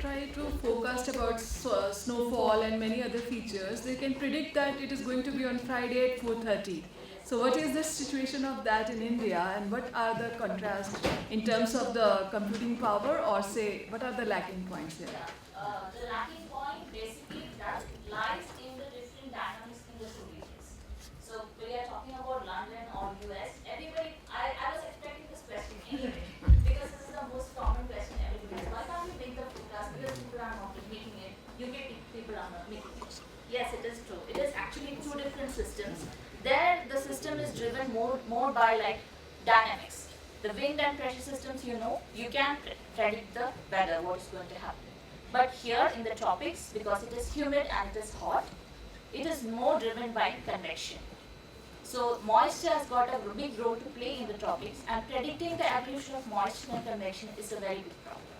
try to forecast about snowfall and many other features, they can predict that it is going to be on Friday at 4:30. So what is the situation of that in India, and what are the contrasts in terms of the computing power, or say what are the lacking points here? The lacking point basically that lies in the different dynamics in the two regions. So we are talking about London or US. Everybody, I was expecting this question anyway because this is the most common question everybody has. Why can't we make the forecast? Because people are not making it. UK people are not making it. Yes, it is true. It is actually two different systems. There, the system is driven more by like dynamics. The wind and pressure systems, you can predict the weather, what is going to happen. But here in the tropics, because it is humid and it is hot, it is more driven by convection. So moisture has got a big role to play in the tropics, and predicting the evolution of moisture and convection is a very big problem.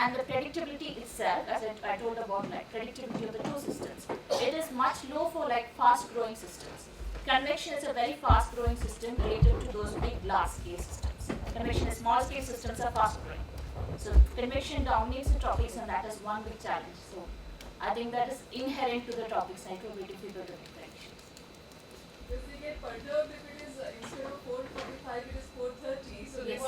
And the predictability itself, as I told about like predictability of the two systems, it is much low for like fast growing systems. Convection is a very fast growing system related to those big large scale systems. Convection is small scale systems are fast growing. So convection dominates the tropics, and that is one big challenge. So I think that is inherent to the tropics, and it will be difficult to make predictions. If they get perturbed, if it is instead of 4:45, it is 4:30. So Yes.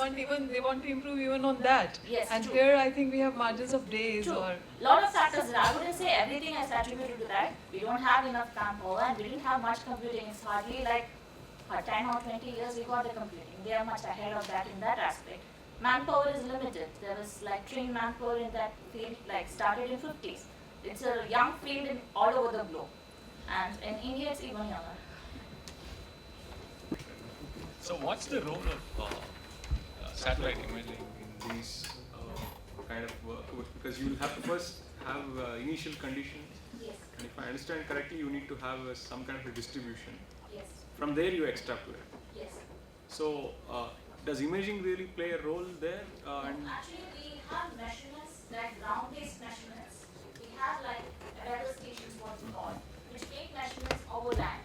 they want to improve even on that. Yes, And true. here I think we have margins of days True. or. Lot of factors. I wouldn't say everything is attributed to that. We don't have enough manpower, and we didn't have much computing. It's hardly like 10 or 20 years we got the computing. They are much ahead of that in that aspect. Manpower is limited. There was like trained manpower in that field, like started in 50s. It's a young field all over the globe, and in India it's even younger. So what's the role of satellite imaging in these kind of work? Because you will have to first have initial conditions, Yes. and if I understand correctly, you need to have some kind of a distribution. Yes. From there you extrapolate. Yes. So does imaging really play a role there? Actually, we have measurements, like ground-based measurements. We have like weather stations, what we call, which make measurements over land.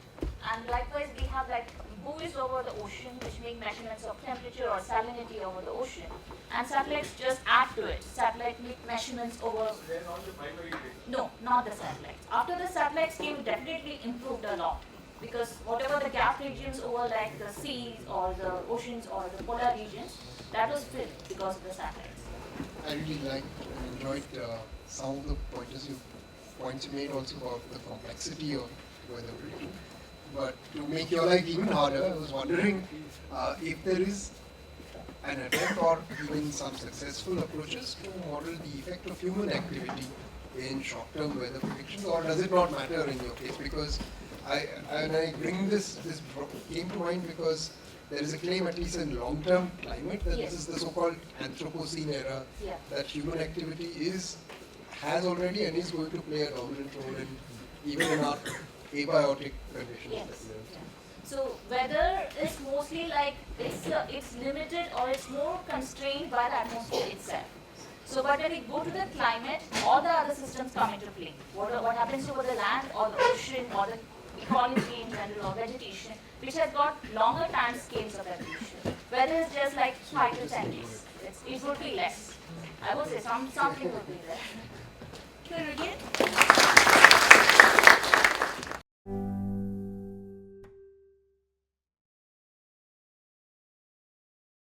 And likewise, we have like buoys over the ocean, which make measurements of temperature or salinity over the ocean. And satellites just add to it. Satellite make measurements over. They're not the primary data. No, not the satellites. After the satellites came, it definitely improved a lot. Because whatever the gap regions over like the seas or the oceans or the polar regions, that was filled because of the satellites. I really liked and enjoyed some of the points you made also about the complexity of weather prediction. But to make your life even harder, I was wondering if there is an attempt or even some successful approaches to model the effect of human activity in short-term weather predictions, or does it not matter in your case? Because I bring this came to mind because there is a claim, at least in long-term climate, that Yes. this is the so-called Anthropocene era, Yeah. that human activity has already and is going to play a dominant role in even in our abiotic conditions. Yes. that we are. Yeah. So weather is mostly like it's limited or it's more constrained by the atmosphere itself. So but when we go to the climate, all the other systems come into play. What happens over the land or the ocean or the ecology in general or vegetation, which has got longer time scales of evolution. Weather is just like 5 to 10 days. It would be less. I would say something would be there.